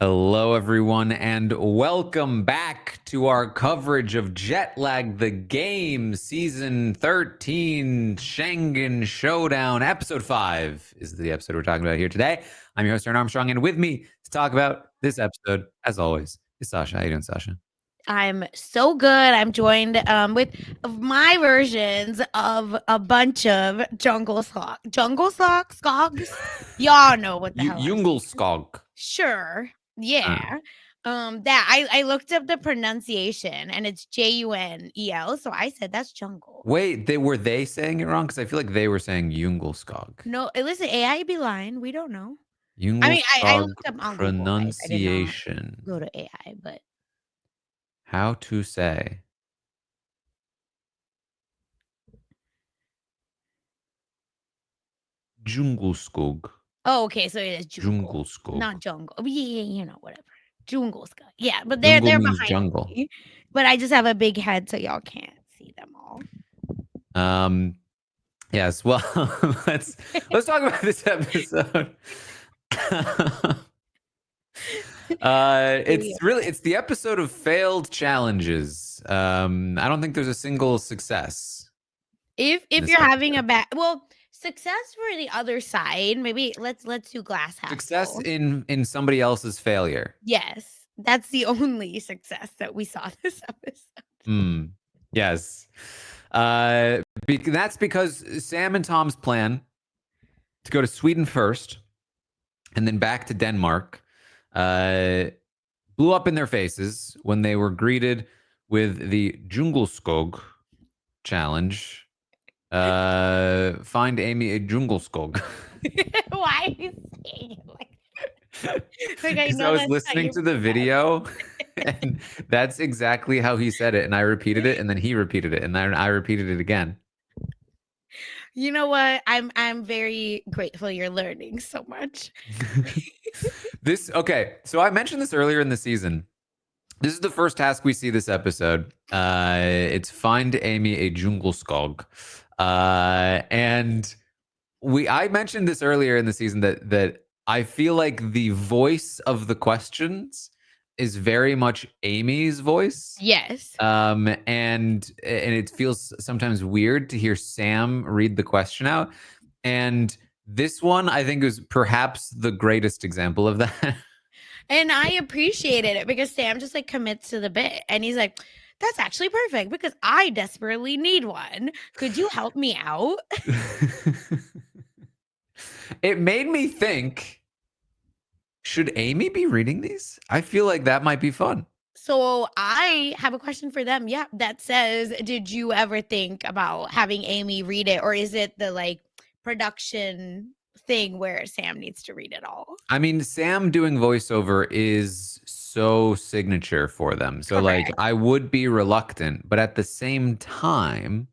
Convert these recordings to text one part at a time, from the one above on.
Hello, everyone, and welcome back to our coverage of Jet Lag the Game, Season 13, Schengen Showdown. Episode 5 is the episode we're talking about here today. I'm your host, Taran Armstrong, and with me to talk about this episode, as always, is Sasha. How you doing, Sasha? I'm so good. I'm joined with my versions of a bunch of jungle skogs. Y'all know what the hell I'm saying. Jungelskog. Sure. Yeah. That I looked up the pronunciation and it's Junel. So I said that's jungle. Wait, were they saying it wrong? Because I feel like they were saying Jungelskog. No, listen, AI be lying. We don't know. I Jungelskog looked up on Google. I did not pronunciation. go to AI, but How to say. Jungelskog. oh, okay. So it is jungle, Jungelskog. not jungle. Yeah, whatever. Jungle Sky. Yeah, but Jungle they're means behind jungle. me. But I just have a big head, so y'all can't see them all. Yes. Well, let's talk about this episode. It's the episode of failed challenges. I don't think there's a single success. If you're having a bad success for the other side, maybe let's do glass half Success full. in somebody else's failure. Yes, that's the only success that we saw this episode. Yes. That's because Sam and Tom's plan to go to Sweden first and then back to Denmark blew up in their faces when they were greeted with the Jungelskog challenge. Find Amy a Jungelskog. Why are you saying it like that? Because I was listening to the video and that's exactly how he said it. And I repeated it and then he repeated it and then I repeated it again. You know what? I'm very grateful you're learning so much. So I mentioned this earlier in the season. This is the first task we see this episode. It's find Amy a Jungelskog. And I mentioned this earlier in the season that I feel like the voice of the questions is very much Amy's voice. Yes. And it feels sometimes weird to hear Sam read the question out. And this one, I think, is perhaps the greatest example of that. And I appreciated it because Sam just like commits to the bit and he's like, that's actually perfect because I desperately need one. Could you help me out? It made me think, should Amy be reading these? I feel like that might be fun. So I have a question for them. Yeah, that says, did you ever think about having Amy read it? Or is it the like production thing where Sam needs to read it all? I mean, Sam doing voiceover is so signature for them. So Correct. like I would be reluctant, but at the same time,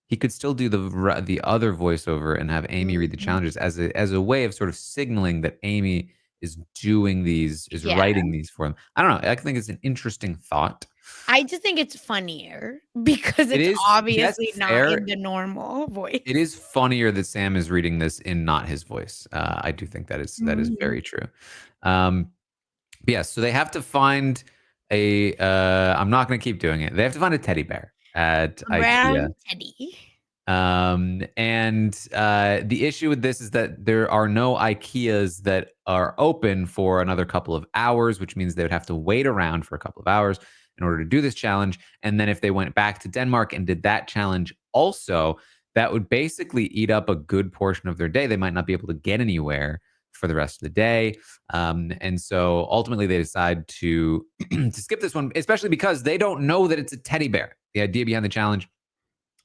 he could still do the other voiceover and have Amy read the challenges as a way of sort of signaling that Amy is doing these, is writing these for him. I don't know. I think it's an interesting thought. I just think it's funnier because it's obviously not in the normal voice. It is funnier that Sam is reading this in not his voice. I do think that is very true. Yes, so they have to find a. I'm not going to keep doing it. They have to find a teddy bear at IKEA. Teddy. And the issue with this is that there are no IKEAs that are open for another couple of hours, which means they would have to wait around for a couple of hours in order to do this challenge. And then if they went back to Denmark and did that challenge also, that would basically eat up a good portion of their day. They might not be able to get anywhere for the rest of the day. And so ultimately they decide to skip this one, especially because they don't know that it's a teddy bear. The idea behind the challenge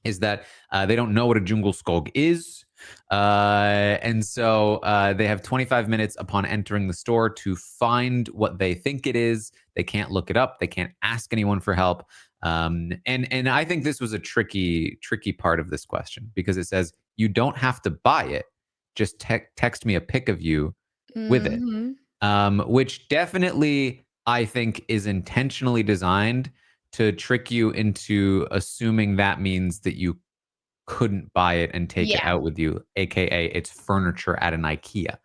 is that they don't know what a Jungelskog is. And so they have 25 minutes upon entering the store to find what they think it is. They can't look it up. They can't ask anyone for help. And I think this was a tricky part of this question because it says you don't have to buy it. Just text me a pic of you with it, which definitely I think is intentionally designed to trick you into assuming that means that you couldn't buy it and take it out with you, aka it's furniture at an IKEA.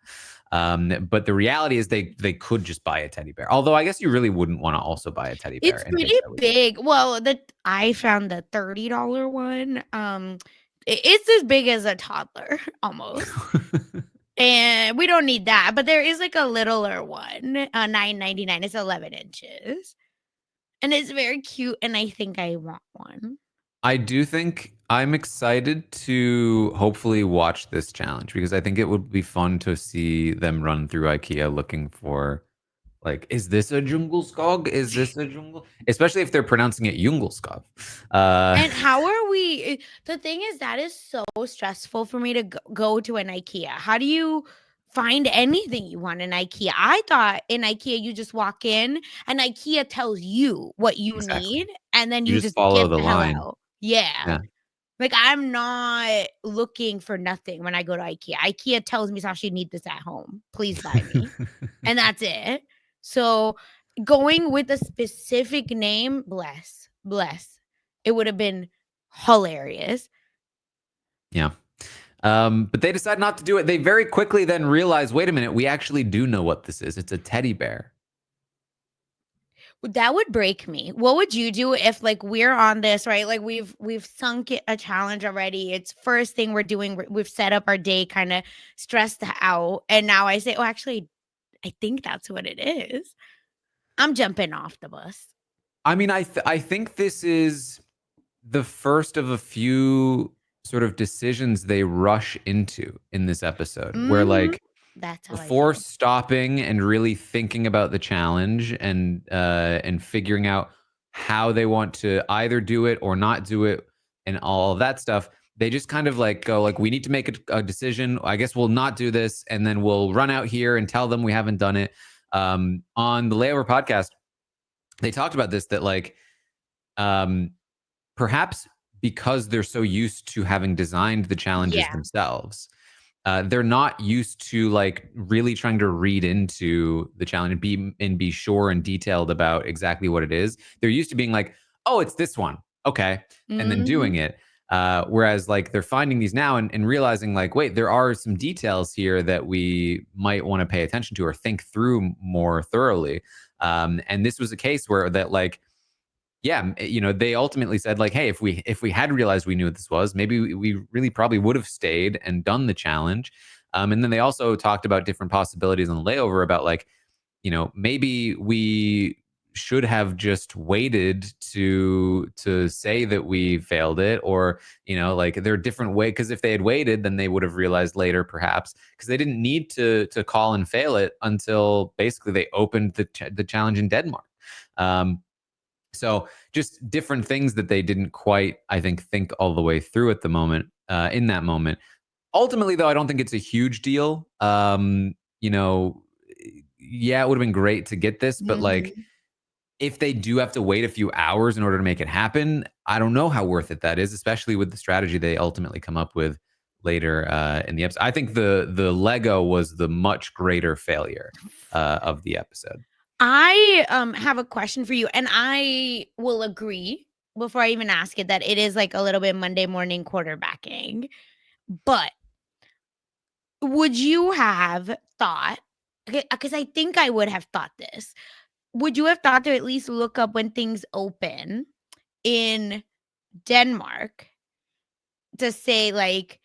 But the reality is they could just buy a teddy bear. Although I guess you really wouldn't want to also buy a teddy bear It's and pretty take that with you. big. Well, I found the $30 one. It's as big as a toddler almost. And we don't need that, but there is like a littler one, $9.99. It's 11 inches. And it's very cute, and I think I want one. I do think I'm excited to hopefully watch this challenge because I think it would be fun to see them run through IKEA looking for, like, is this a Djungelskog? Is this a Djungel? Especially if they're pronouncing it Djungelskog. And how are we the thing is that is so stressful for me to go to an IKEA. How do you find anything you want in IKEA? I thought in IKEA you just walk in and IKEA tells you what you Exactly. need and then You you just just follow get the the hell line. out. Yeah. Yeah. Like, I'm not looking for nothing when I go to IKEA. IKEA tells me, "Sasha, you need this at home. Please buy me." And that's it. So, going with a specific name, bless. It would have been hilarious. Yeah. But they decide not to do it. They very quickly then realize, wait a minute, we actually do know what this is. It's a teddy bear. That would break me. What would you do if, like, we're on this, right? Like, we've sunk it a challenge already. It's first thing we're doing. We've set up our day, kind of stressed out, and now I say, "Oh, actually, I think that's what it is." I'm jumping off the bus. I mean, I think this is the first of a few sort of decisions they rush into in this episode, where Mhm. like That's how I before feel. stopping and really thinking about the challenge and figuring out how they want to either do it or not do it and all of that stuff, they just kind of like go like, we need to make a decision. I guess we'll not do this, and then we'll run out here and tell them we haven't done it. On the Layover podcast, they talked about this, that like um, perhaps because they're so used to having designed the challenges Yeah. themselves, they're not used to like really trying to read into the challenge and be sure and detailed about exactly what it is. They're used to being like, oh, it's this one, okay, and then doing Mhm. it. Whereas like they're finding these now and realizing like, wait, there are some details here that we might want to pay attention to or think through more thoroughly. And this was a case where that like, yeah, they ultimately said like, hey, if we had realized we knew what this was, maybe we really probably would have stayed and done the challenge. And then they also talked about different possibilities on the layover about like, maybe we should have just waited to say that we failed it, or like there are different ways, because if they had waited, then they would have realized later, perhaps, because they didn't need to call and fail it until basically they opened the challenge in Denmark. So just different things that they didn't quite, I think all the way through at the moment, in that moment. Ultimately, though, I don't think it's a huge deal. Yeah, it would have been great to get this, but like Mhm. if they do have to wait a few hours in order to make it happen, I don't know how worth it that is, especially with the strategy they ultimately come up with later in the episode. I think the Lego was the much greater failure of the episode. I, have a question for you, and I will agree before I even ask it that it is, like, a little bit Monday morning quarterbacking, but would you have thought, because I think I would have thought this. Would you have thought to at least look up when things open in Denmark to say, like,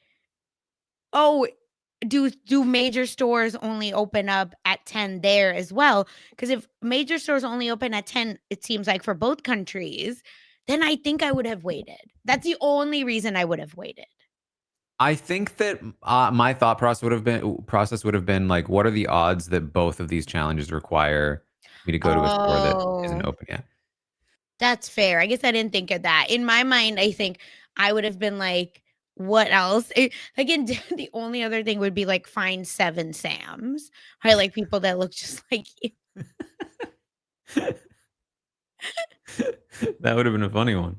"Oh, do major stores only open up at 10 there as well?" Because if major stores only open at 10, it seems like for both countries, then I think I would have waited. That's the only reason I would have waited. I think that my thought process would have been like, what are the odds that both of these challenges require me to go to a store that isn't Oh, open yet? that's fair. I guess I didn't think of that. In my mind, I think I would have been like, what else? Again, the only other thing would be like find 7 Sams, right? Like people that look just like you. That would have been a funny one.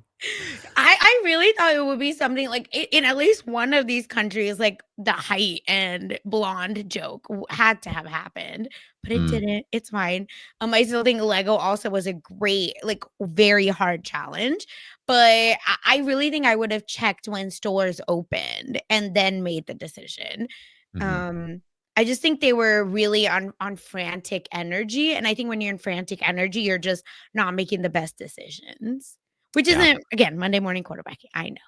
I really thought it would be something like in at least one of these countries, like the height and blonde joke had to have happened, but it Mm, didn't. It's fine. I still think Lego also was a great, like very hard challenge, but I really think I would have checked when stores opened and then made the decision. mhm. Um, I just think they were really on frantic energy, and I think when you're in frantic energy, you're just not making the best decisions, which Yeah. isn't, again, Monday morning quarterbacking, I know.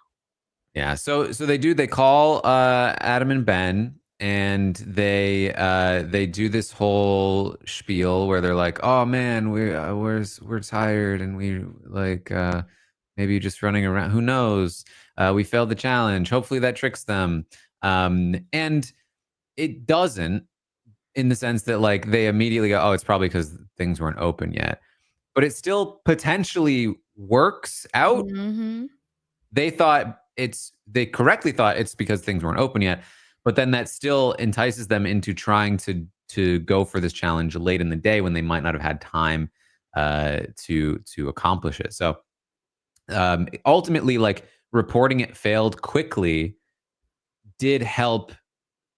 Yeah. So they call Adam and Ben, and they do this whole spiel where they're like, "Oh man, we're tired, and we like maybe just running around. Who knows? We failed the challenge. Hopefully that tricks them." And it doesn't, in the sense that like they immediately go, "Oh, it's probably because things weren't open yet," but it still potentially works out. Mhm. They correctly thought it's because things weren't open yet, but then that still entices them into trying to go for this challenge late in the day when they might not have had time to accomplish it. So ultimately, like, reporting it failed quickly did help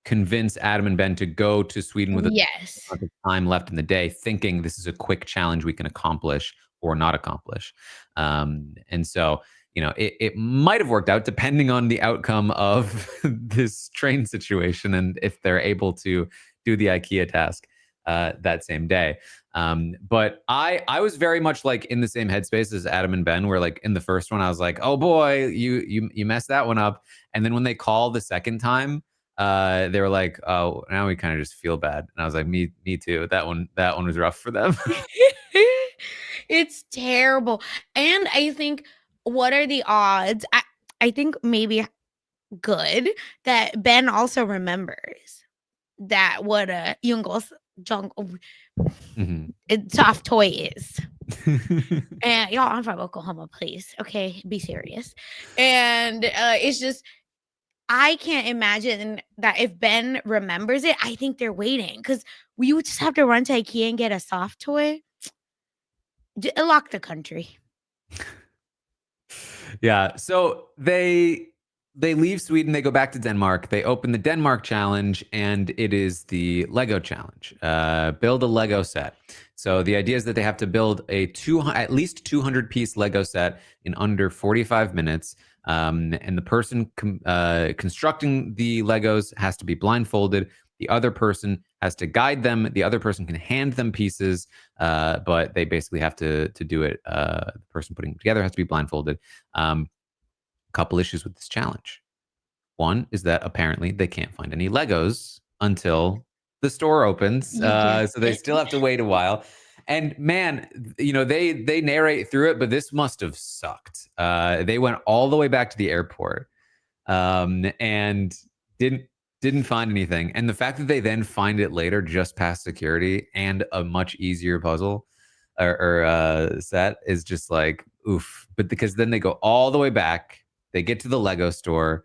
convince Adam and Ben to go to Sweden with a Yes. amount of time left in the day, thinking this is a quick challenge we can accomplish or not accomplish. And so, it might have worked out depending on the outcome of this train situation and if they're able to do the IKEA task that same day. But I was very much like in the same headspace as Adam and Ben, where like in the first one I was like, oh boy, you messed that one up. And then when they call the second time, they were like, "Oh, now we kind of just feel bad." And I was like, "Me too." That one was rough for them. It's terrible, and I think what are the odds? I think maybe good that Ben also remembers that what a Jungle's jung Mhm. soft toy is. And y'all, I'm from Oklahoma, please. Okay, be serious. And it's just I can't imagine that if Ben remembers it, I think they're waiting because we would just have to run to IKEA and get a soft toy. Lock the country. Yeah. So they leave Sweden. They go back to Denmark. They open the Denmark challenge, and it is the Lego challenge. Build a Lego set. So the idea is that they have to build at least 200 piece Lego set in under 45 minutes. And the person constructing the Legos has to be blindfolded. The other person has to guide them. The other person can hand them pieces, but they basically have to do it. The person putting them together has to be blindfolded. Couple issues with this challenge. One is that apparently they can't find any Legos until the store opens, You guessed so they it. still have to wait a while. And man, they narrate through it, but this must have sucked. They went all the way back to the airport, and didn't didn't find anything. And the fact that they then find it later, just past security, and a much easier puzzle or set, is just like oof. But because then they go all the way back, they get to the Lego store,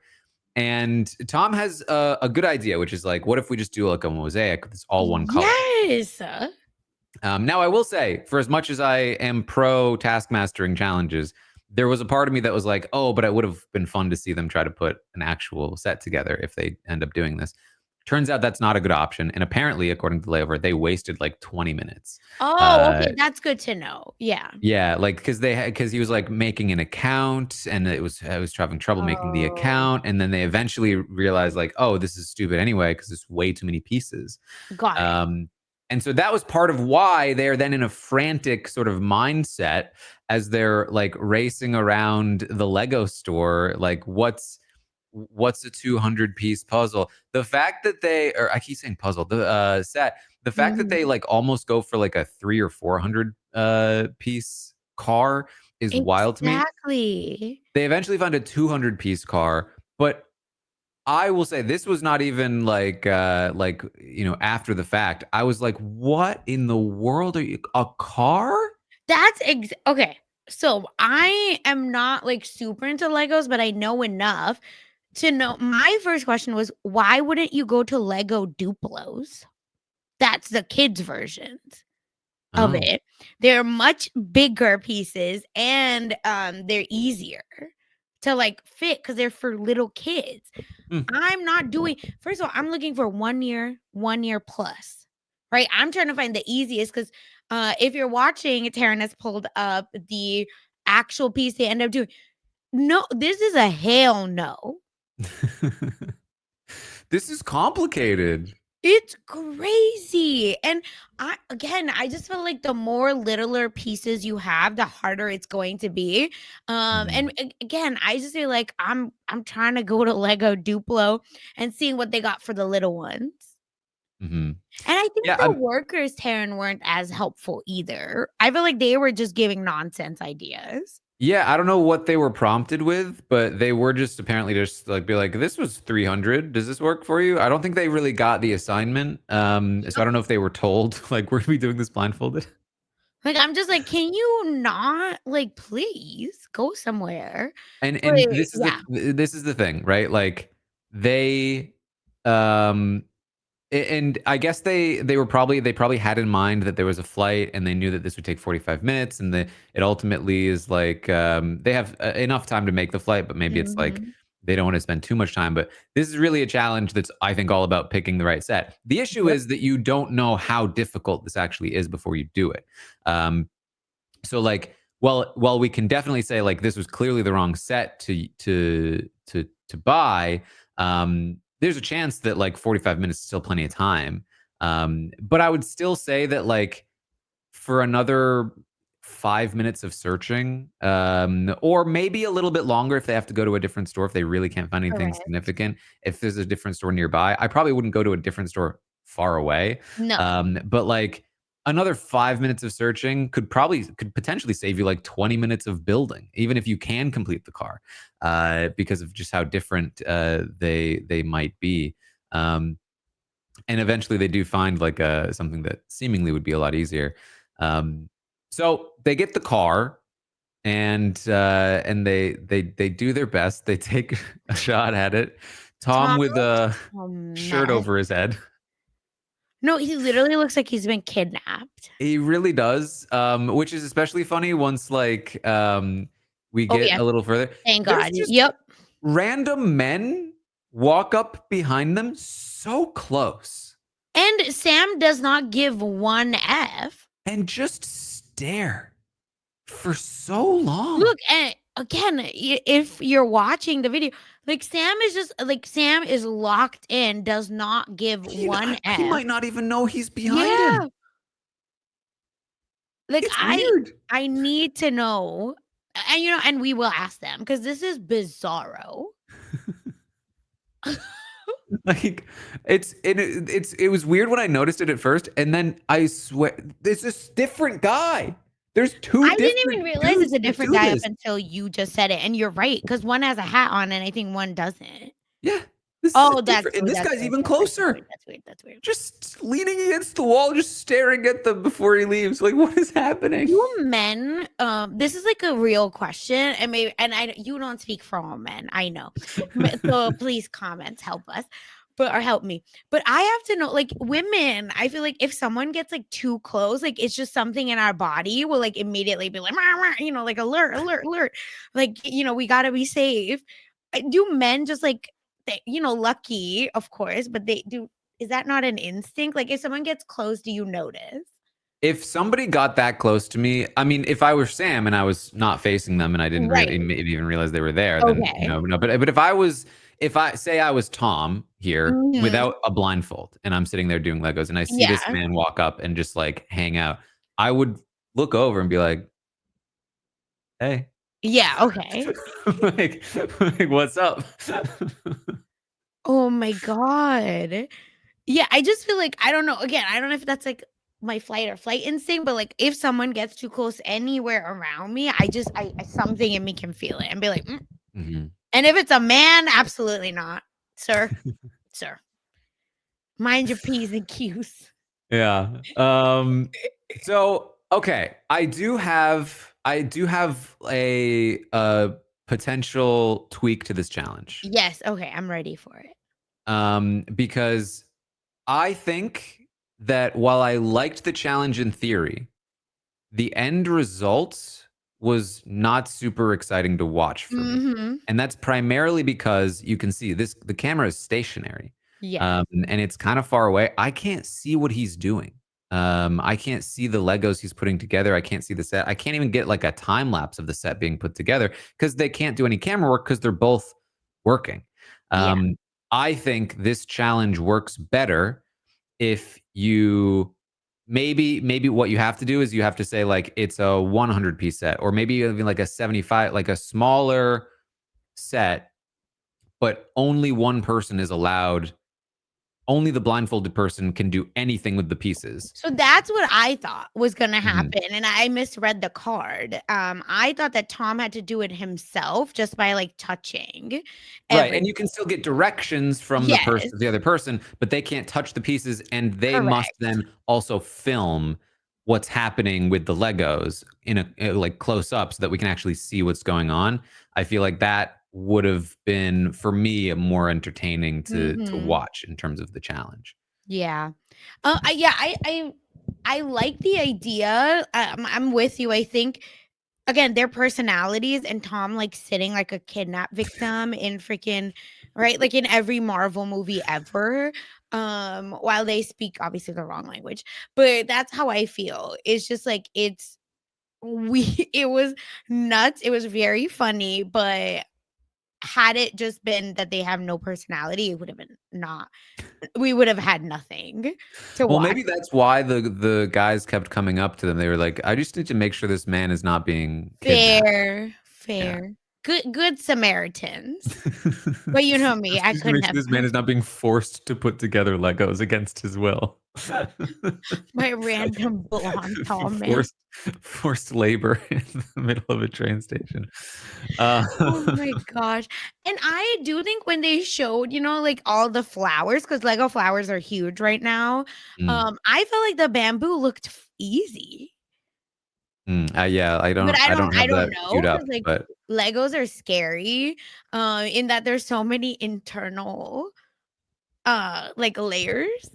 and Tom has a good idea, which is like, what if we just do like a mosaic that's all one color? Yes. Now, I will say, for as much as I am pro taskmastering challenges, there was a part of me that was like, oh, but it would have been fun to see them try to put an actual set together if they end up doing this. Turns out that's not a good option. And apparently, according to Layover, they wasted like 20 minutes. Oh, Uh, okay, that's good to know. Yeah. yeah, like because he was like making an account, and I was having trouble making the Oh, account, and then they eventually realized like, oh, this is stupid anyway because it's way too many pieces. got it. Um, and so that was part of why they're then in a frantic sort of mindset as they're like racing around the Lego store. Like, what's a 200 piece puzzle? The fact that or I keep saying puzzle, the set, the fact that Mhm. they like almost go for like a 300 or 400 piece car is wild to me. Exactly. They eventually found a 200 piece car, but I will say this was not even like after the fact. I was like, "What in the world are you, a car?" Okay. So I am not like super into Legos, but I know enough to know. My first question was, why wouldn't you go to Lego Duplos? That's the kids' versions of Oh. it. They're much bigger pieces and they're easier to like fit because they're for little kids. Hmm. I'm not doing first of all, I'm looking for 1 year plus, right? I'm trying to find the easiest because if you're watching, Taran has pulled up the actual piece they end up doing. No, this is a hell no. This is complicated. It's crazy. And I just feel like the more littler pieces you have, the harder it's going to be. Mhm. Again, I just feel like I'm trying to go to Lego Duplo and seeing what they got for the little ones. Mhm. And I think Yeah, the I'm workers, Taryn, weren't as helpful either. I feel like they were just giving nonsense ideas. yeah, I don't know what they were prompted with, but they were just apparently just like be like, "This was 300. Does this work for you?" I don't think they really got the assignment. So I don't know if they were told like, "We're gonna be doing this blindfolded." Like, I'm just like, "Can you not, like, please go somewhere?" But And this is yeah. the thing, right? Like they um and I guess they probably had in mind that there was a flight and they knew that this would take 45 minutes and it ultimately is like they have enough time to make the flight, but maybe it's like Mhm. they don't want to spend too much time. But this is really a challenge that's I think all about picking the right set. The issue Yep. is that you don't know how difficult this actually is before you do it. Um, so like while we can definitely say like this was clearly the wrong set to buy, there's a chance that like 45 minutes is still plenty of time. But I would still say that like for another 5 minutes of searching, or maybe a little bit longer if they have to go to a different store, if they really can't find anything Correct. significant. If there's a different store nearby, I probably wouldn't go to a different store far away. No. But like another 5 minutes of searching could potentially save you like 20 minutes of building, even if you can complete the car, because of just how different they might be. Um, and eventually they do find like something that seemingly would be a lot easier. Um, so they get the car and they do their best. They take a shot at it. Tom Tom with a looks a shirt mess. over his head. No, he literally looks like he's been kidnapped. He really does, which is especially funny once like we Oh, get yeah. a little further. Thank There's God. just Yep. random men walk up behind them so close And Sam does not give one F. and just stare for so long. Look, and again, if you're watching the video, like Sam is locked in, does not give one He F. might not even know he's behind Yeah. him. Like It's weird. I need to know. And and we will ask them because this is bizarro. Like it was weird when I noticed it at first, and then I swear there's this different guy. There's two I didn't even different realize it's dudes a that different do guy up this. until you just said it, and you're right, because one has a hat on and I think one doesn't. Yeah, this is a Oh, different, and this that's guy's weird, even that's weird, that's closer, weird, that's weird, that's weird. just leaning against the wall, just staring at them before he leaves. Like, what is happening? Do men, this is like a real question, and maybe, and I you don't speak for all men, I know. So please comments help us, but or help me. But I have to know, like women, I feel like if someone gets like too close, like it's just something in our body will like immediately be like, "Rah, rah," like alert, alert, alert. Like, we gotta be safe. Do men just like lucky, of course, but they do is that not an instinct? Like if someone gets close, do you notice? If somebody got that close to me, I mean, if I were Sam and I was not facing them and I didn't really Right. maybe even realize they were there, then Okay. no. But if I say I was Tom here Mhm. without a blindfold and I'm sitting there doing Legos and I see this Yeah. man walk up and just like hang out, I would look over and be like, "Hey," Yeah, okay. like, "What's up?" Oh my god. Yeah, I just feel like I don't know, again, I don't know if that's, like, my flight instinct, but, like, if someone gets too close anywhere around me, I something in me can feel it and be like, "Mm." Mhm. And if it's a man, absolutely not. "Sir, sir, mind your P's and Q's." Yeah. So okay, I do have a potential tweak to this challenge. Yes, okay, I'm ready for it. Because I think that while I liked the challenge in theory, the end result was not super exciting to watch for me. Mhm. And that's primarily because you can see the camera is stationary. Yes. And it's kind of far away. I can't see what he's doing. I can't see the Legos he's putting together. I can't see the set. I can't even get like a time lapse of the set being put together because they can't do any camera work because they're both working. Yeah. Um, I think this challenge works better if you maybe what you have to do is you have to say like it's a 100 piece set, or maybe even like a 75, like a smaller set, but only one person is allowed. Only the blindfolded person can do anything with the pieces. So that's what I thought was gonna Mhm. happen, and I misread the card. I thought that Tom had to do it himself just by, like, touching Right, and every you can still get directions from Yes, the other person, but they can't touch the pieces, and they must correct. then also film what's happening with the Legos in like, close up so that we can actually see what's going on. I feel like that would have been, for me, more entertaining to Mhm. watch in terms of the challenge. Yeah. I like the idea. I'm with you. I think again, their personalities and Tom, like, sitting like a kidnap victim in freaking right, like, in every Marvel movie ever, while they speak obviously the wrong language, but that's how I feel. It's just like we it was nuts, it was very funny, but had it just been that they have no personality, it would have been not we would have had nothing to Well, watch. maybe that's why the guys kept coming up to them. They were like, "I just need to make sure this man is not being kidnapped." Fair, Yeah. fair. Good Samaritans. But you know me, Just I needs to make couldn't sure have this man is not being forced to put together Legos against his will. my random blonde tall man. Forced forced labor in the middle of a train station. Uh, Oh my gosh. And I do think when they showed, like, all the flowers, because Lego flowers are huge right now, mm, I felt like the bamboo looked easy. yeah, But I I don't don't I have don't that know queued up, because like, but Legos are scary, in that there's so many internal, like, layers,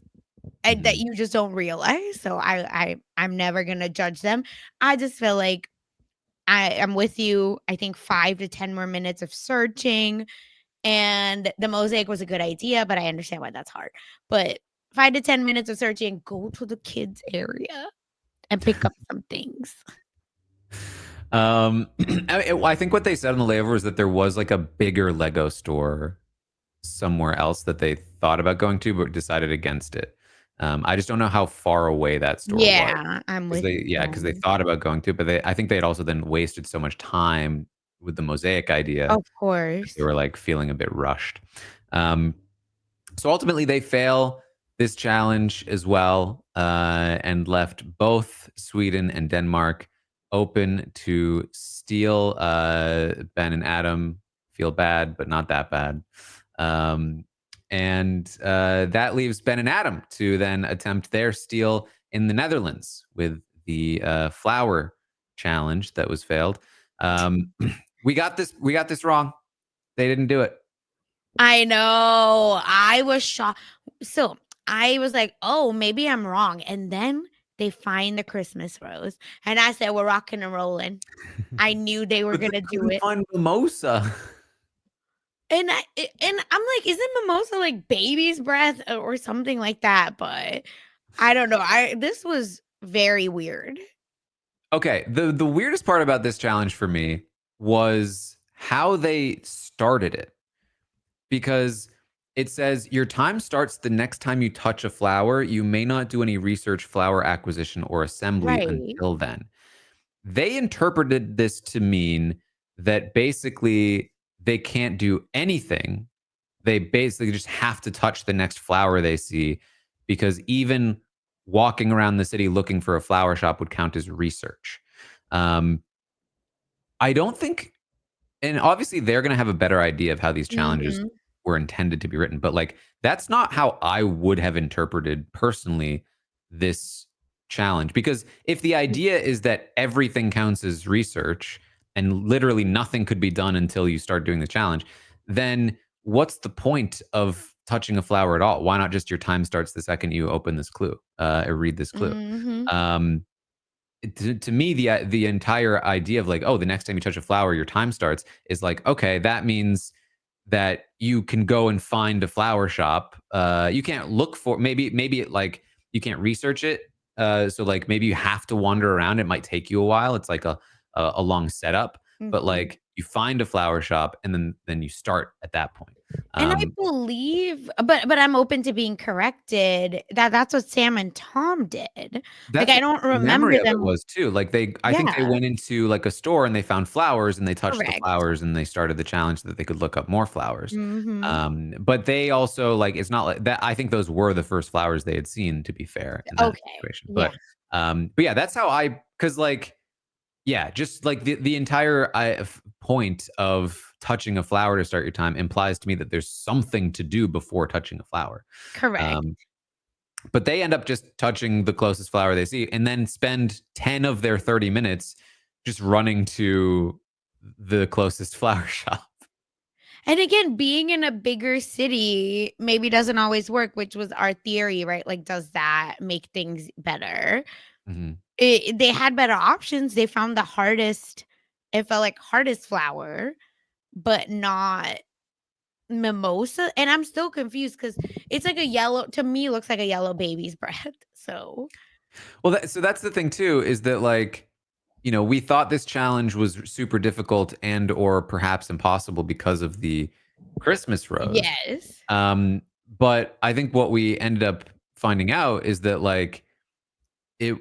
and that mhm. you just don't realize, so I'm never gonna judge them. I just feel like I am with you. I think 5 to 10 more minutes of searching, and the mosaic was a good idea, but I understand why that's hard. But 5 to 10 minutes of searching, go to the kids area and pick up some things. I think what they said on the layover was that there was like a bigger Lego store somewhere else that they thought about going to, but decided against it. I just don't know how far away that store was. Yeah, I'm Because with they, you yeah, because they then. thought about going to, but I think they had also then wasted so much time with the mosaic idea Of that they course. were like feeling a bit rushed. Um, so ultimately, they fail this challenge as well, and left both Sweden and Denmark open to steal. Ben and Adam feel bad, but not that bad. Um, and that leaves Ben and Adam to then attempt their steal in the Netherlands with the flower challenge that was failed. Um, we got this. We got this wrong. They didn't do it. I know. I was shocked. So, I was like, "Oh, maybe I'm wrong." And then they find the Christmas rose, and I said, "We're rocking and rolling." I knew they were But they gonna do couldn't it. find mimosa. And I'm like, "Isn't mimosa like baby's breath or something like that?" But I don't know. I This was very weird. Okay, the weirdest part about this challenge for me was how they started it, because it says your time starts the next time you touch a flower. You may not do any research, flower acquisition, or assembly Right. until then. They interpreted this to mean that basically they can't do anything. They basically just have to touch the next flower they see, because even walking around the city looking for a flower shop would count as research. Um, I don't think, and obviously they're going to have a better idea of how these challenges Mhm. were intended to be written, but like that's not how I would have interpreted personally this challenge. Because if the idea is that everything counts as research and literally nothing could be done until you start doing the challenge, then what's the point of touching a flower at all? Why not just your time starts the second you open this clue or read this clue? Mhm. Um, to me, the entire idea of like, oh, the next time you touch a flower, your time starts is like, okay, that means that you can go and find a flower shop. You can't look for, maybe it like you can't research it. So like maybe you have to wander around. It might take you a while. It's like a long setup. but Mhm. like you find a flower shop and then you start at that point. And I Um, believe but I'm open to being corrected that that's what Sam and Tom did. Like, That's I what don't the remember memory of it them. was too. Like I think they Yeah, went into like a store and they found flowers and they touched the correct. flowers and they started the challenge so that they could look up more flowers. Mhm. But they also like it's not like that. I think those were the first flowers they had seen, to be fair, in that Okay. situation. Yeah, But yeah, that's how because like yeah, just like the entire point of touching a flower to start your time implies to me that there's something to do before touching a flower. correct. Um, but they end up just touching the closest flower they see and then spend 10 of their 30 minutes just running to the closest flower shop. And again, being in a bigger city maybe doesn't always work, which was our theory, right? Like, does that make things better? Mhm. They had better options. They found the hardest it felt like hardest flower, but not mimosa, and I'm still confused because it's like a yellow to me, looks like a yellow baby's breath, so Well, so that's the thing too, is that like, we thought this challenge was super difficult and or perhaps impossible because of the Christmas rose. yes. Um, but I think what we ended up finding out is that like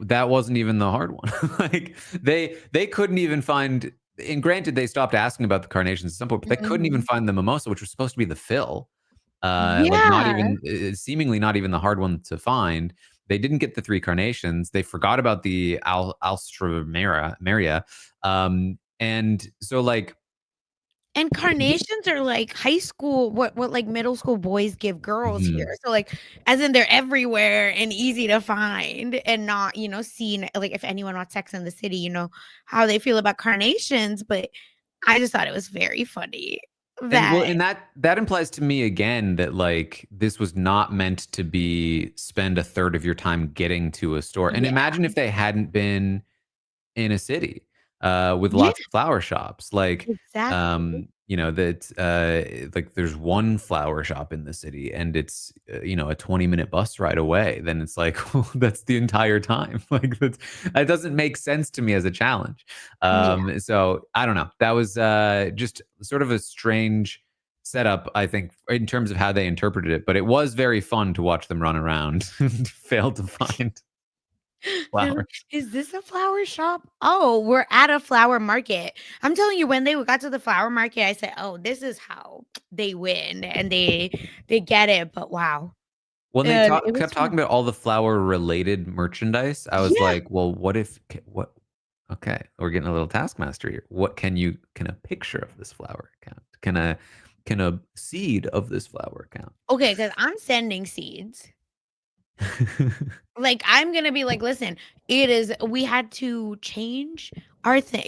that wasn't even the hard one. Like they couldn't even find, and granted they stopped asking about the carnations at some point, but they couldn't even Mhm. find the mimosa, which was supposed to be the fill. Like not Yeah, even seemingly not even the hard one to find. They didn't get the three carnations. They forgot about the Maria. And so like and the, carnations are like high school what, like, middle school boys give girls here, mhm. so, like, as in they're everywhere and easy to find and not, seen like, if anyone watched Sex and the City, how they feel about carnations, but I just thought it was very funny And well, that and that implies to me again that like this was not meant to be spend a third of your time getting to a store. And yeah, imagine if they hadn't been in a city with yeah, lots of flower shops, like exactly. that like there's one flower shop in the city and it's a 20-minute bus ride away. Then it's like well, that's the entire time. Like that doesn't make sense to me as a challenge. Yeah. So I don't know, that was just sort of a strange setup, I think, in terms of how they interpreted it, but it was very fun to watch them run around and fail to find They're like, flowers. "Is this a flower shop? Oh, we're at a flower market." I'm telling you, when they got to the flower market, I said, "Oh, this is how they win and they get it." But wow. When they And it was kept fun. talking about all the flower related merchandise, I was Yeah. like, "Well, what if what okay, we're getting a little taskmaster here. What can a picture of this flower count? Can a seed of this flower count?" Okay, because 'cause I'm sending seeds. Like, I'm gonna be like, "Listen, we had to change our thing,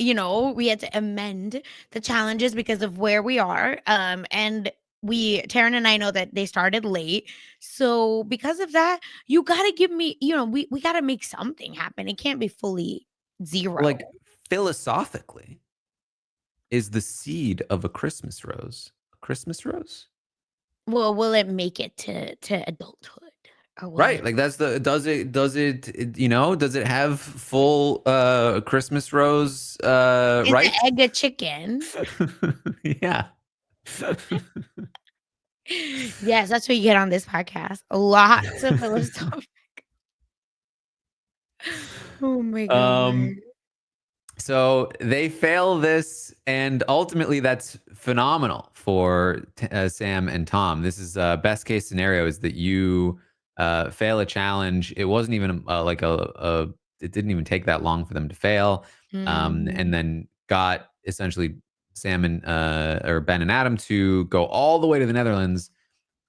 we had to amend the challenges because of where we are, and Taryn and I know that they started late, so because of that, you gotta give me we gotta make something happen, it can't be fully 0." Like, philosophically, is the seed of a Christmas rose a Christmas rose? Well, will it make it to adulthood, or will Right, it like that's the does it have full, Christmas rose, is the ripe? egg a chicken? Yeah. Yes, that's what you get on this podcast, lots of philosophy. Oh my god. Um, so they fail this, and ultimately that's phenomenal for Sam and Tom. This is best case scenario is that you fail a challenge. It wasn't even like it didn't even take that long for them to fail, and Mhm. then got essentially Sam and or Ben and Adam to go all the way to the Netherlands,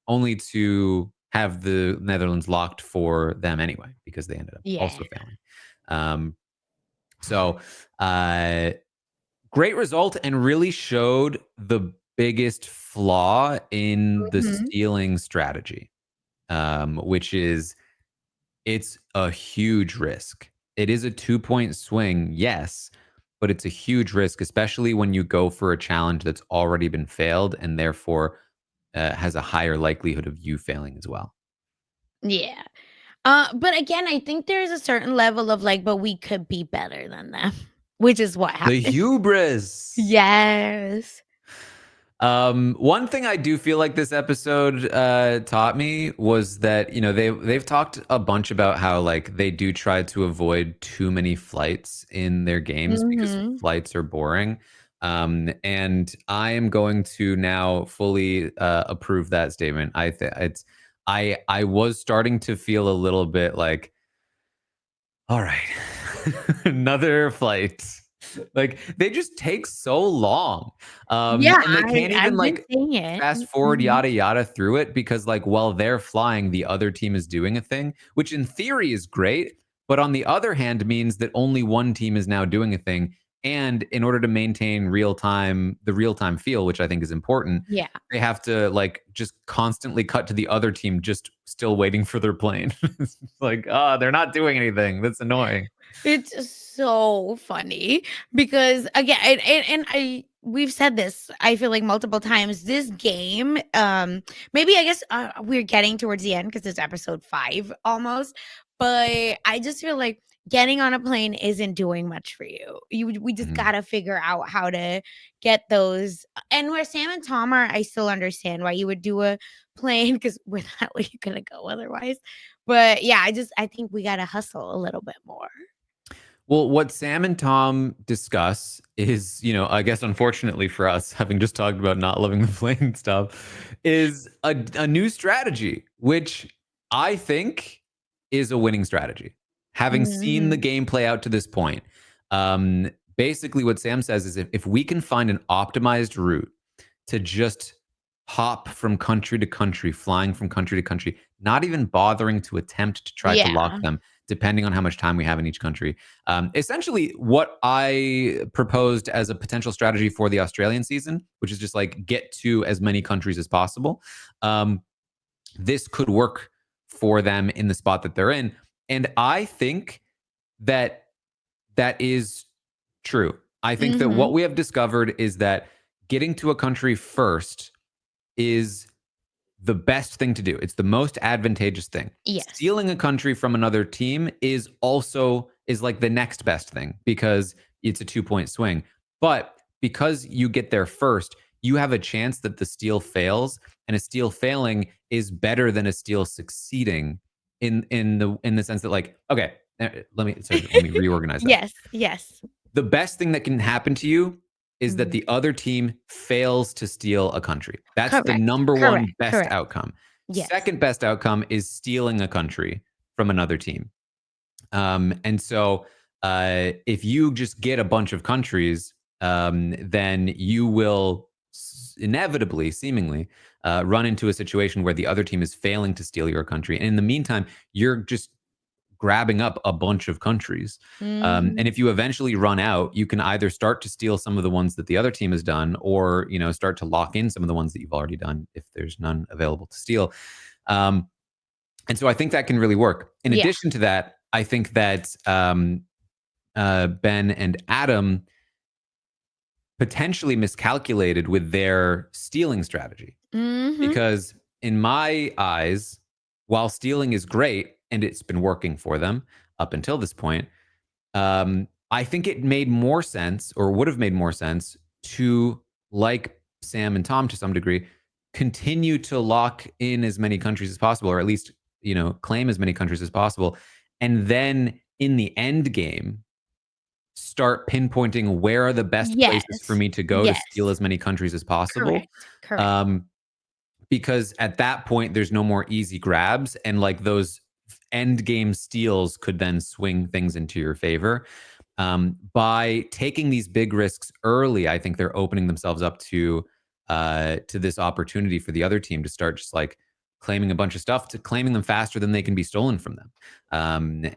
only to have the Netherlands locked for them anyway because they ended up Yeah. also failing. Um, so, uh, great result and really showed the biggest flaw in the Mhm. stealing strategy, which is it's a huge risk. It is a 2-point swing, yes, but it's a huge risk, especially when you go for a challenge that's already been failed and therefore has a higher likelihood of you failing as well. Yeah. But again, I think there is a certain level of like, but we could be better than them. which is what The happened. hubris. Yes. One thing I do feel like this episode taught me was that, you know, they've talked a bunch about how like they do try to avoid too many flights in their games because Mhm. flights are boring. And I am going to now fully approve that statement. I was starting to feel a little bit like, all right, another flight. Like they just take so long, Yeah, and they can't even I've been like seeing it. fast forward Mhm. yada yada through it because like while they're flying, the other team is doing a thing, which in theory is great, but on the other hand means that only one team is now doing a thing. And in order to maintain the real time feel, which I think is important, Yeah. they have to like just constantly cut to the other team just still waiting for their plane. It's like, they're not doing anything. That's annoying. It's so funny because again, and I we've said this, I feel like multiple times. This game, maybe I guess we're getting towards the end because it's episode 5 almost, but I just feel like getting on a plane isn't doing much for you. We just Mhm. gotta figure out how to get those. And where Sam and Tom are, I still understand why you would do a plane because we're not where you're gonna go otherwise. But yeah, I think we gotta hustle a little bit more. Well, what Sam and Tom discuss is, you know, I guess unfortunately for us, having just talked about not loving the plane stuff, is a new strategy, which I think is a winning strategy. Having seen the Mhm. game play out to this point, basically what Sam says is if we can find an optimized route to just hop from country to country, flying from country to country, not even bothering to attempt to try to lock Yeah. them, depending on how much time we have in each country. Essentially, what I proposed as a potential strategy for the Australian season, which is just like get to as many countries as possible. Um, this could work for them in the spot that they're in. And I think that that is true. I think that what Mhm. we have discovered is that getting to a country first is the best thing to do. It's the most advantageous thing. Yes. Stealing a country from another team is like the next best thing because it's a 2-point swing. But because you get there first, you have a chance that the steal fails, and a steal failing is better than a steal succeeding in the sense that like, okay, let me reorganize that. Yes, yes. The best thing that can happen to you is that Mhm. the other team fails to steal a country. That's the Correct, number one correct, best correct. outcome. Yes. Second best outcome is stealing a country from another team. And so if you just get a bunch of countries, then you will inevitably, seemingly, run into a situation where the other team is failing to steal your country. And in the meantime, you're just grabbing up a bunch of countries. And Mhm. if you eventually run out, you can either start to steal some of the ones that the other team has done, or you know, start to lock in some of the ones that you've already done if there's none available to steal. Um, and so I think that can really work. In Yeah. addition to that, I think that Ben and Adam potentially miscalculated with their stealing strategy Mhm. because, in my eyes, while stealing is great and it's been working for them up until this point, I think it made more sense, or would have made more sense, to, like Sam and Tom to some degree, continue to lock in as many countries as possible, or at least, you know, claim as many countries as possible. And then in the end game, start pinpointing where are the best places for Yes. me to go to steal Yes. as many countries as possible. Correct, correct. Um, because at that point there's no more easy grabs, and like those end game steals could then swing things into your favor. By taking these big risks early, I think they're opening themselves up to this opportunity for the other team to start just like claiming a bunch of stuff, to claiming them faster than they can be stolen from them.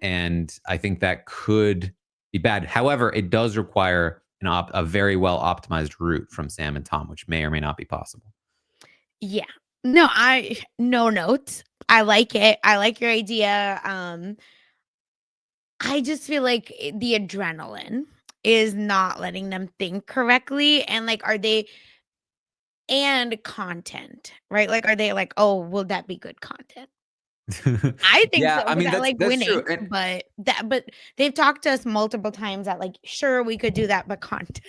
And I think that could be bad. However, it does require a very well optimized route from Sam and Tom, which may or may not be possible. Yeah. No, I no notes. I like it. I like your idea. I just feel like the adrenaline is not letting them think correctly, and like are they and content, right? Like are they like, "Oh, will that be good content?" I think Yeah, so I because mean, I like that's true, winning, but they've talked to us multiple times that like, sure, we could do that, but content.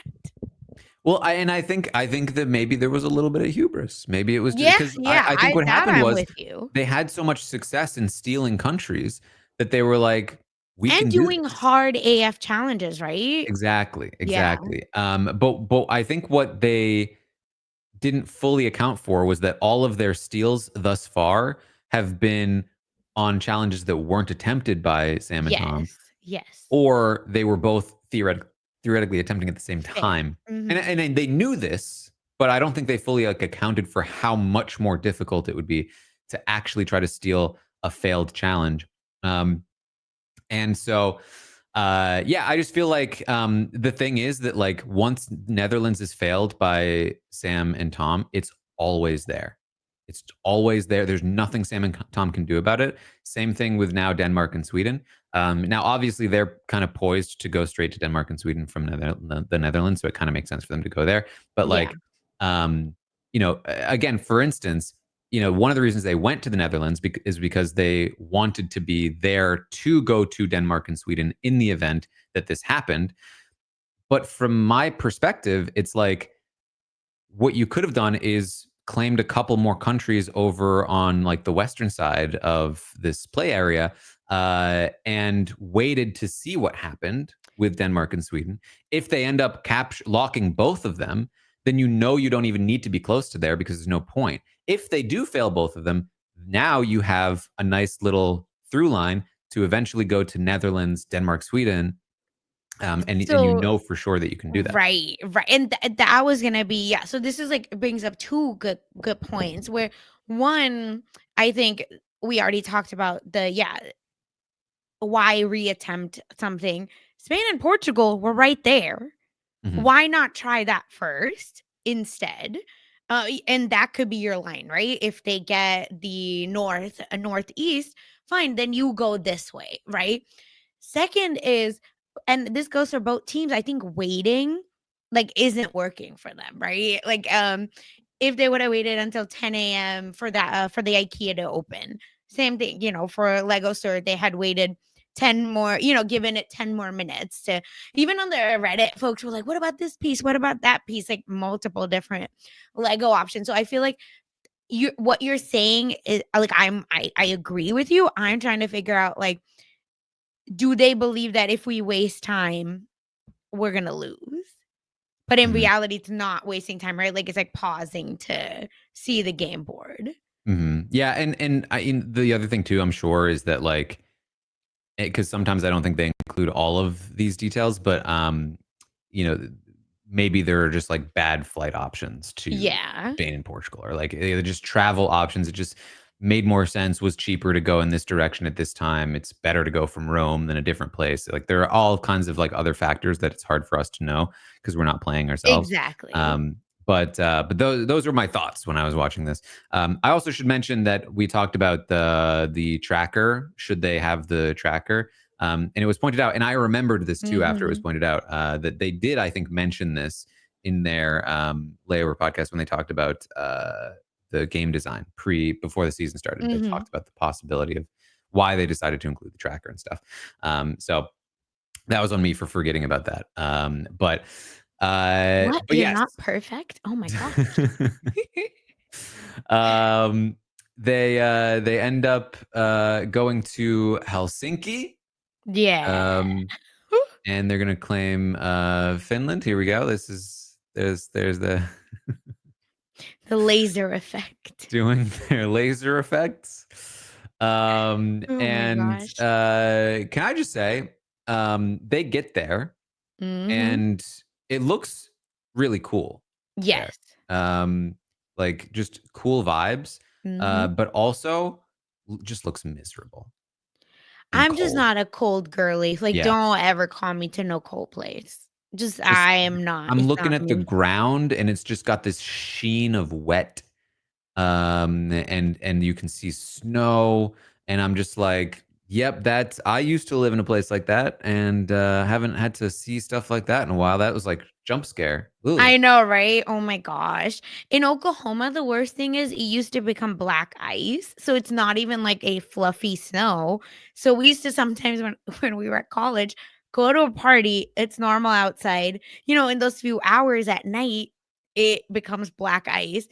well, I think that maybe there was a little bit of hubris. Maybe it was Yeah, because yeah, I think what happened I'm was with you. they had so much success in stealing countries that they were like, "We And can do doing this." hard AF challenges, right? Exactly, Yeah. exactly. But I think what they didn't fully account for was that all of their steals thus far have been on challenges that weren't attempted by Sam and Tom, Yes, yes. or they were both theoretically attempting at the same Fair. time. And Mhm. and they knew this, but I don't think they fully, like, accounted for how much more difficult it would be to actually try to steal a failed challenge. Um, and so, yeah, I just feel like the thing is that like once Netherlands is failed by Sam and Tom, it's always there. It's always there. There's nothing Sam and Tom can do about it. Same thing with now Denmark and Sweden. Now, obviously, they're kind of poised to go straight to Denmark and Sweden from the Netherlands, so it kind of makes sense for them to go there. But Yeah. like, um, again, for instance, one of the reasons they went to the Netherlands is because they wanted to be there to go to Denmark and Sweden in the event that this happened. But from my perspective, it's like what you could have done is claimed a couple more countries over on like the western side of this play area, and waited to see what happened with Denmark and Sweden. If they end up locking both of them, then you don't even need to be close to there because there's no point. If they do fail both of them, now you have a nice little through line to eventually go to Netherlands, Denmark, Sweden, and So for sure that you can do that. right, right, and that was gonna be yeah. So this is like brings up two good points. Where one, I think we already talked about the yeah why reattempt something. Spain and Portugal were right there. Mhm. Why not try that first instead? And that could be your line, right? If they get the north, a northeast, fine, then you go this way, right? Second is, and this goes for both teams, I think waiting like isn't working for them, right? Like if they would have waited until 10 a.m. for that for the IKEA to open. Same thing, for Lego store, they had waited 10 more, given it 10 more minutes to even on the Reddit, folks were like, what about this piece? What about that piece? Like multiple different Lego options. So I feel like what you're saying is like I agree with you. I'm trying to figure out like, do they believe that if we waste time, we're gonna lose? But in Mhm. reality, it's not wasting time, right? Like it's like pausing to see the game board. Mhm. Yeah, and the other thing too, I'm sure, is that like because sometimes I don't think they include all of these details, but you know, maybe there are just like bad flight options to Yeah. Spain and Portugal, or like they're just travel options. It just made more sense, was cheaper to go in this direction at this time. It's better to go from Rome than a different place. Like there are all kinds of like other factors that it's hard for us to know because we're not playing ourselves. Exactly. Um, but those were my thoughts when I was watching this. I also should mention that we talked about the tracker. Should they have the tracker? And it was pointed out, and I remembered this too after it was Mhm. pointed out, that they did, I think, mention this in their layover podcast when they talked about the game design before the season started. They Mhm. talked about the possibility of why they decided to include the tracker and stuff. So that was on me for forgetting about that. What? But You're yes. not perfect? Oh my gosh. um, they end up going to Helsinki, Yeah. um, and they're gonna claim Finland. Here we go. There's the The laser effect. doing their laser effects. Oh my And gosh. can I just say, they get there Mhm. and it looks really cool there. Yes. Um, like just cool vibes, Mhm. but also just looks miserable and I'm just cold. not a cold girly. Like, Yeah. don't ever call me to no cold place. Just Just I am not. I'm It's looking not at the me. ground and it's just got this sheen of wet, and you can see snow, and I'm just like, Yep, that's I used to live in a place like that and haven't had to see stuff like that in a while. That was like jump scare. Ooh. I know, right? Oh my gosh. In Oklahoma, the worst thing is it used to become black ice. So it's not even like a fluffy snow. So we used to sometimes when we were at college, go to a party, it's normal outside. In those few hours at night, it becomes black ice.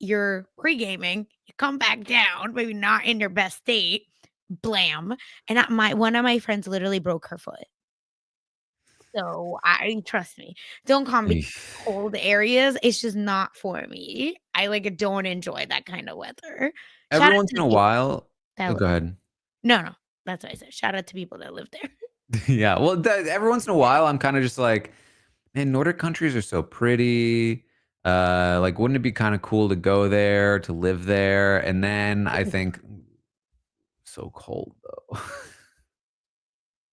You're pre-gaming, you come back down, maybe not in your best state. Blam. And one of my friends literally broke her foot. So, I trust me, don't call me Eesh. cold areas, it's just not for me. I, like, don't enjoy that kind of weather. Shout Every out once to in the a people while. that Oh, live go ahead. No, that's what I said. Shout out to people that live there. Yeah. Well, every once in a while, I'm kind of just like, man, Nordic countries are so pretty. Like, wouldn't it be kind of cool to go there, to live there? And then I think, so cold though.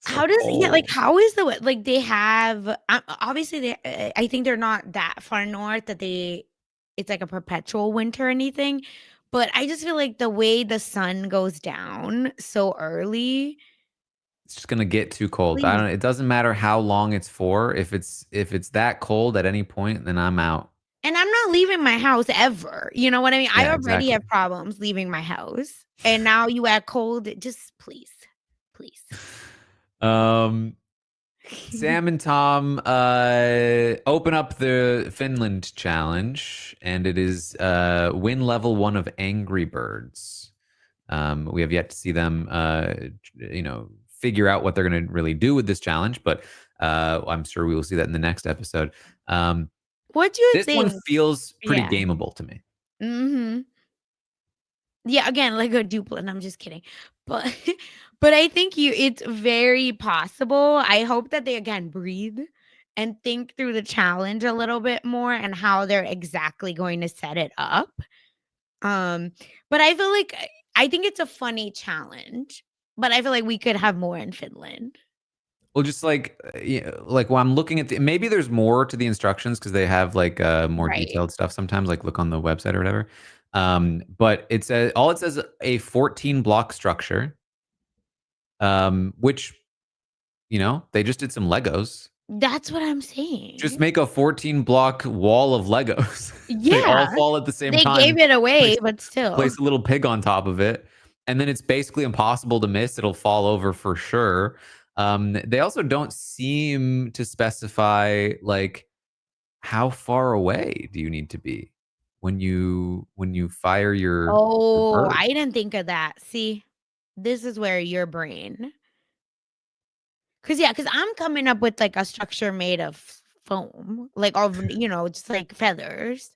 So How does yeah, like, cold. how is the wea like, they have obviously, I think they're not that far north that it's like a perpetual winter or anything, but I just feel like the way the sun goes down so early, It's just gonna get too cold. I please. don't. It doesn't matter how long it's for. If it's that cold at any point, then I'm out. And I'm not leaving my house ever, you know what I mean? I Yeah, already exactly. have problems leaving my house, and now you add cold, just please, please. Um, Sam and Tom open up the Finland challenge, and it is win level 1 of Angry Birds. We have yet to see them, figure out what they're going to really do with this challenge, but I'm sure we will see that in the next episode. Um, What do you this one think? feels pretty Yeah. gameable to me. Mhm. Yeah, again, like a duplicate, I'm just kidding. But but I think it's very possible. I hope that they again breathe and think through the challenge a little bit more and how they're exactly going to set it up. Um, but I feel like I think it's a funny challenge, but I feel like we could have more in Finland. Well, just like, like when I'm looking at maybe there's more to the instructions because they have like more Right. detailed stuff sometimes, like look on the website or whatever. But it says all it says a 14 block structure, which they just did some Legos. That's what I'm Just saying. make a 14 block wall of Legos. They all Yeah. fall at the same They time. gave it away, Place but still. place a little pig on top of it, and then it's basically impossible to miss. It'll fall over for sure. They also don't seem to specify like how far away do you need to be when you fire your Oh, bird. I didn't think of that. See, this is where your brain 'cause I'm coming up with, like, a structure made of foam, like, just, like, feathers,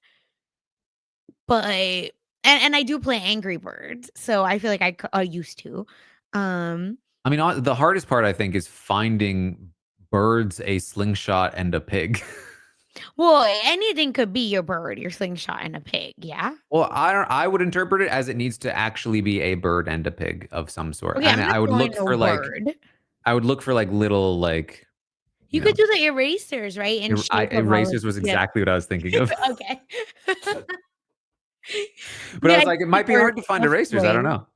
but and I do play Angry Birds, so I feel like I used to. Um, I mean, the hardest part I think is finding birds, a slingshot, and a pig. well, anything could be your bird, your slingshot, and a pig, yeah? Well, I would interpret it as it needs to actually be a bird and a pig of some sort. Okay, And I'm not I would throwing look no for like bird. I would look for like little like, you You could know, do the erasers, right, in shape of all of erasers was yeah, exactly what I was thinking of. okay. But I Yeah, was I like, it think might be for hard to find stuffed erasers. I don't toys. know.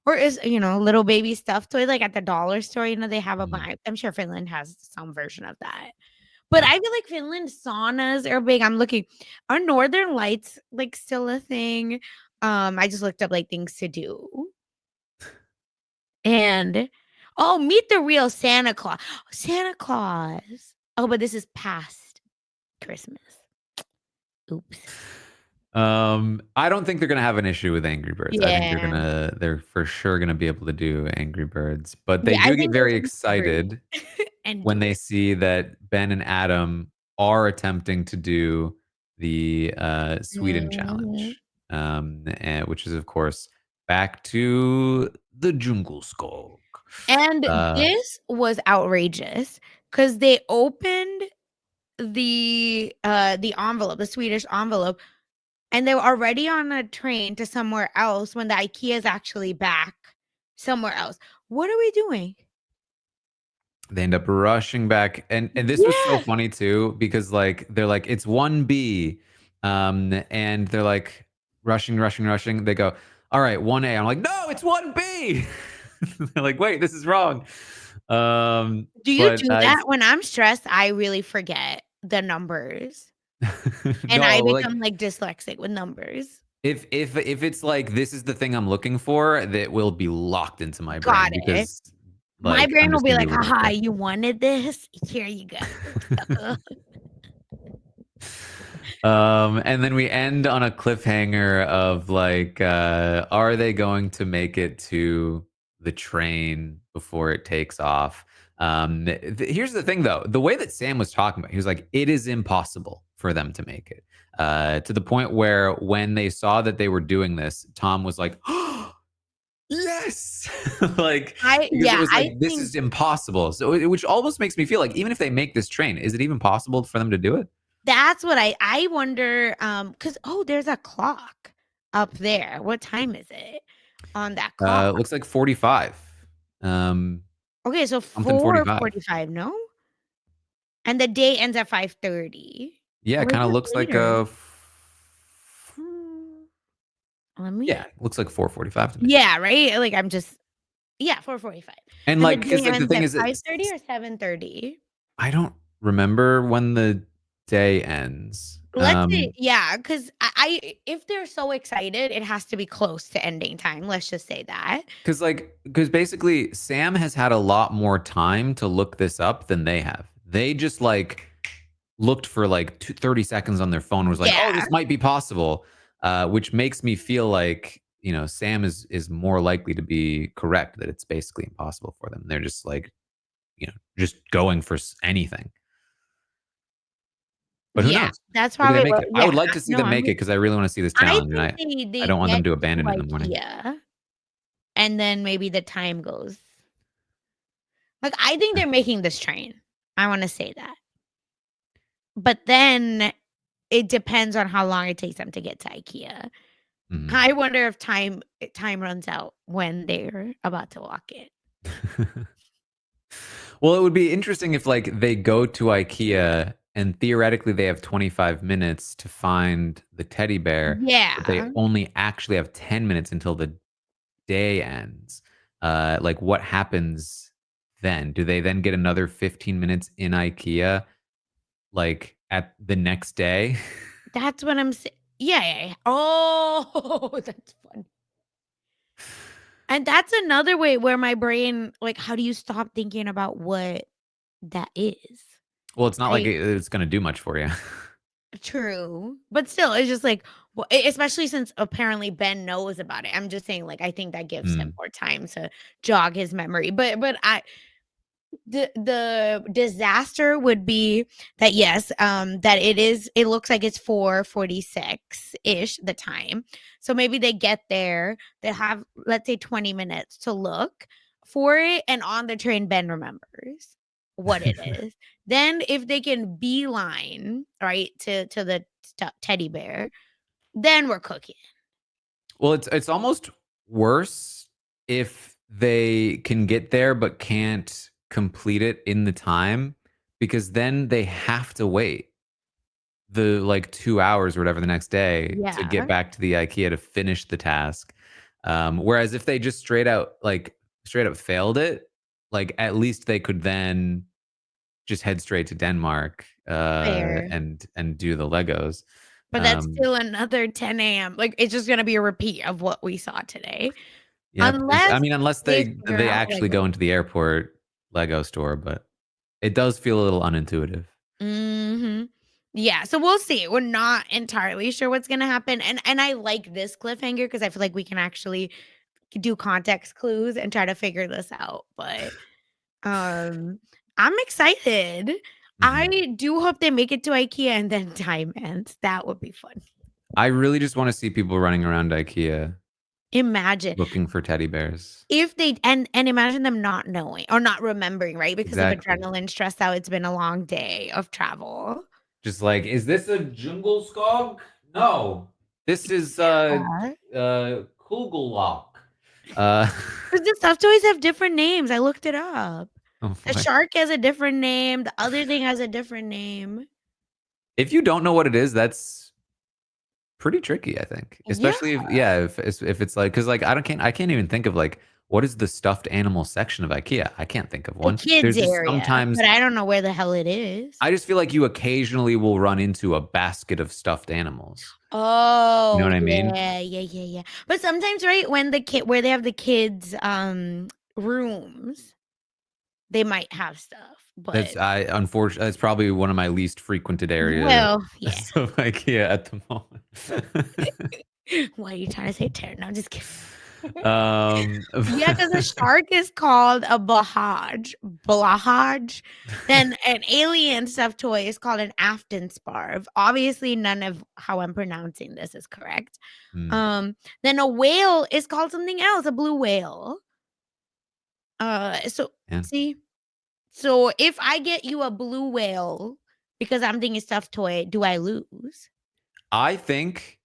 Or little baby stuffed toy, like, at the dollar store, they have a Mhm. bunch I'm sure Finland has some version of that. But Yeah. I feel like Finland saunas are big. I'm looking are Northern Lights, like, still a thing? I just looked up, like, things to do. And oh, meet the real Santa Claus. Santa Claus. Oh, but this is past Christmas. Oops. I don't think they're gonna have an issue with Angry Birds. I think Yeah. they're for sure gonna be able to do Angry Birds. But they Yeah, I do get think they're very gonna be brave excited and when do they it. see that Ben and Adam are attempting to do the Sweden Mhm. challenge, which is, of course, back to the Djungelskog. And Uh, this was outrageous because they opened the envelope, the Swedish envelope, and they were already on a train to somewhere else when the IKEA is actually back somewhere else. What are we doing? they end up rushing back, and this was so Yeah. funny too because like they're like it's 1B, and they're like rushing. They go, all right, 1A. I'm like, no, it's 1B. They're like, wait, this is wrong. Do you But do that? When I'm stressed, I really forget the numbers, and I no, like become, like, dyslexic with numbers. if it's like this is the thing I'm looking for, that will be locked into my Got brain it. because My like brain I'm will just be gonna be like, looking "Haha, for it. you wanted this? Here you go." And then we end on a cliffhanger of like, are they going to make it to the train before it takes off? Here's the thing, though: the way that Sam was talking about, he was like, "It is impossible for them to make it." To the point where when they saw that they were doing this, Tom was like, "Yes!" like because it was like, I "This think is impossible." So, which almost makes me feel like even if they make this train, is it even possible for them to do it? that's what I wonder, because there's a clock up there. What time is it on that clock? Looks like 45. Um, Okay, so something 45. 4:45, no? And the day ends at 5:30. Yeah, it Or is kind of it looks like later? a. Let me Yeah, it looks like 4:45 to me. Yeah, right? Like, I'm just yeah, 4:45. And And the like, day because like the ends thing at is, it's, 5:30 or 7:30? I don't remember when the day ends. Let's say yeah, 'cause I if they're so excited, it has to be close to ending time, let's just say that. Because basically Sam has had a lot more time to look this up than they have. They just like looked for like 30 seconds on their phone, was like, oh, Yeah. this might be possible, which makes me feel like, Sam is more likely to be correct, that it's basically impossible for them. They're just like, just going for anything. But who Yeah, knows? that's Maybe they probably make what it. I yeah, would like to see no, them I'm make it with because you. I really want to see this I challenge, and think I they don't want them get to to abandon it in the morning. IKEA, and then maybe the time goes like, I think they're making this train. I wanna say that. But then it depends on how long it takes them to get to IKEA. Mhm. I wonder if time runs out when they're about to walk in. Well, it would be interesting if like they go to IKEA and theoretically they have 25 minutes to find the teddy bear, but they Yeah, only actually have 10 minutes until the day ends. Like what happens then? Do they then get another 15 minutes in IKEA like at the next day? that's what I'm saying. Yeah, yeah, yeah. Oh, that's fun. And that's another way where my brain like, how do you stop thinking about what that is, Well, it's not like right? it's going to do much for you. True, but still, it's just like, especially since apparently Ben knows about it. I'm just saying, like, I think that gives him Mm. more time to jog his memory. But the disaster would be that yes, that it looks like it's 4:46-ish the time. So maybe they get there, they have, let's say, 20 minutes to look for it, and on the train, Ben remembers what it is. Then if they can beeline, right, to the teddy bear, then we're cooking. Well, it's almost worse if they can get there but can't complete it in the time, because then they have to wait the like 2 hours or whatever the next day to get Yeah, back to the IKEA to finish the task. Whereas if they just straight up failed it, like at least they could then just head straight to Denmark, fair. and do the Legos. But that's Um, still another 10 AM. Like, it's just gonna be a repeat of what we saw today. Yeah, I Unless mean, unless they figure they out actually go Legos. into the airport Lego store, but it does feel a little unintuitive. Mhm. Yeah, so we'll see. We're not entirely sure what's gonna happen, and I like this cliffhanger because I feel like we can actually do context clues and try to figure this out, but, um, I'm excited. Mhm. I do hope they make it to IKEA and then time ends. That would be fun. I really just wanna see people running around IKEA Imagine looking for teddy bears. if they and imagine them not knowing or not remembering, right? Because of Exactly. adrenaline, stress out, it's been a long day of travel. Just like, "Is this a jungle skog? No. This is, Yeah. Kugellock." Uh, 'Cause the stuffed toys have different names, I looked it up. oh The boy. shark has a different name, the other thing has a different name. If you don't know what it is, that's pretty tricky, I think. Yeah, Especially if, yeah, if it's like, because like, I can't even think of, like, what is the stuffed animal section of IKEA? I can't think of The one. kids There's just area, sometimes but I don't know where the hell it is. I just feel like you occasionally will run into a basket of stuffed animals. You know Oh, what I mean? yeah, yeah, yeah, yeah. But sometimes, right, when the kid where they have the kids, rooms, they might have stuff, but Unfortunately, that's probably one of my least frequented areas well, yeah. of IKEA at the moment. Why are you trying to say tear? No, I'm just kidding. Um, Yeah, because a shark is called a Blahaj. Then an alien stuffed toy is called an Aftensparv. Obviously, none of how I'm pronouncing this is correct. mm, Then a whale is called something else, a blue whale. So yeah. see? So if I get you a blue whale because I'm thinking stuffed toy, do I lose? I think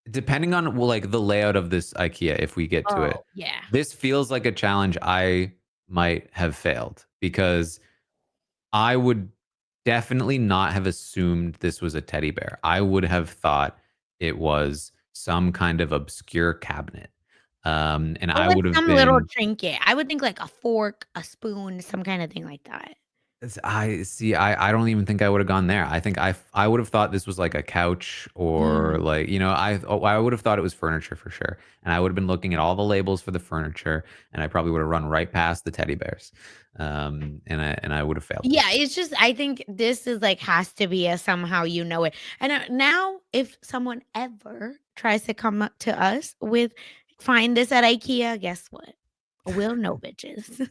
depending on well, like the layout of this IKEA, if we get to it, Oh, yeah. this feels like a challenge I might have failed because I would definitely not have assumed this was a teddy bear. I would have thought it was some kind of obscure cabinet. And Or I like would have some little been trinket. I would think like a fork, a spoon, some kinda thing like that. I see. I don't even think I would have gone there. I think I would have thought this was like a couch or Mm. like I would have thought it was furniture for sure. And I would have been looking at all the labels for the furniture, and I probably would have run right past the teddy bears. And I would have failed this Yeah, one. it's just I think this is like has to be a somehow you know it. And, now if someone ever tries to come up to us with find this at IKEA, guess what? We'll know, bitches.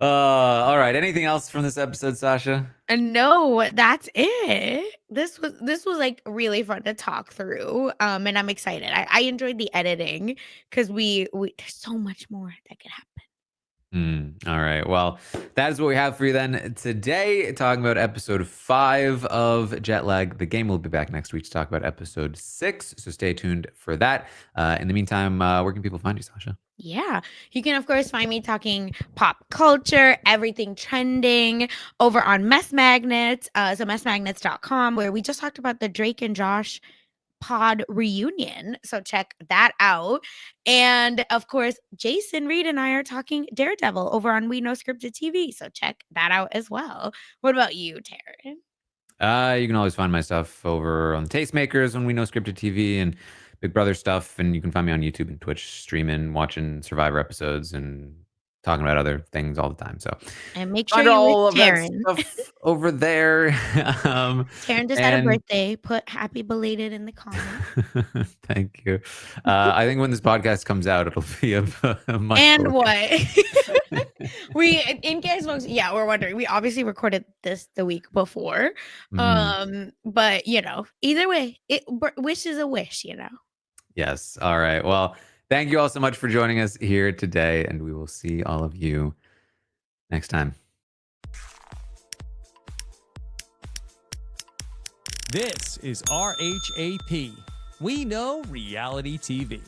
All right. Anything else from this episode, Sasha? No, that's it. This was, like, really fun to talk through, and I'm excited. I enjoyed the editing 'cause we there's so much more that could happen. All right. Well, that is what we have for you then today, talking about episode 5 of Jet Lag. The game will be back next week to talk about episode 6. So stay tuned for that. In the meantime, where can people find you, Sasha? Yeah. You can, of course, find me talking pop culture, everything trending over on Mess Magnets. So messmagnets.com, where we just talked about the Drake and Josh pod reunion. So check that out. And of course, Jason Reed and I are talking Daredevil over on We Know Scripted TV. So check that out as well. What about you, Taryn? You can always find my stuff over on the Tastemakers when we know scripted TV and Big Brother stuff. And you can find me on YouTube and Twitch streaming, watching Survivor episodes and talking about other things all the time. So And make sure find you wish all of that Taryn. stuff over there. Taryn just had a and birthday. Put happy belated in the comments. Thank you. I think when this podcast comes out, it'll be a month And away. what? We in case folks, yeah, we're wondering. We obviously recorded this the week before. Mhm. But either way, wish is a wish. Yes. All right. Well, thank you all so much for joining us here today, and we will see all of you next time. This is RHAP. We know reality TV.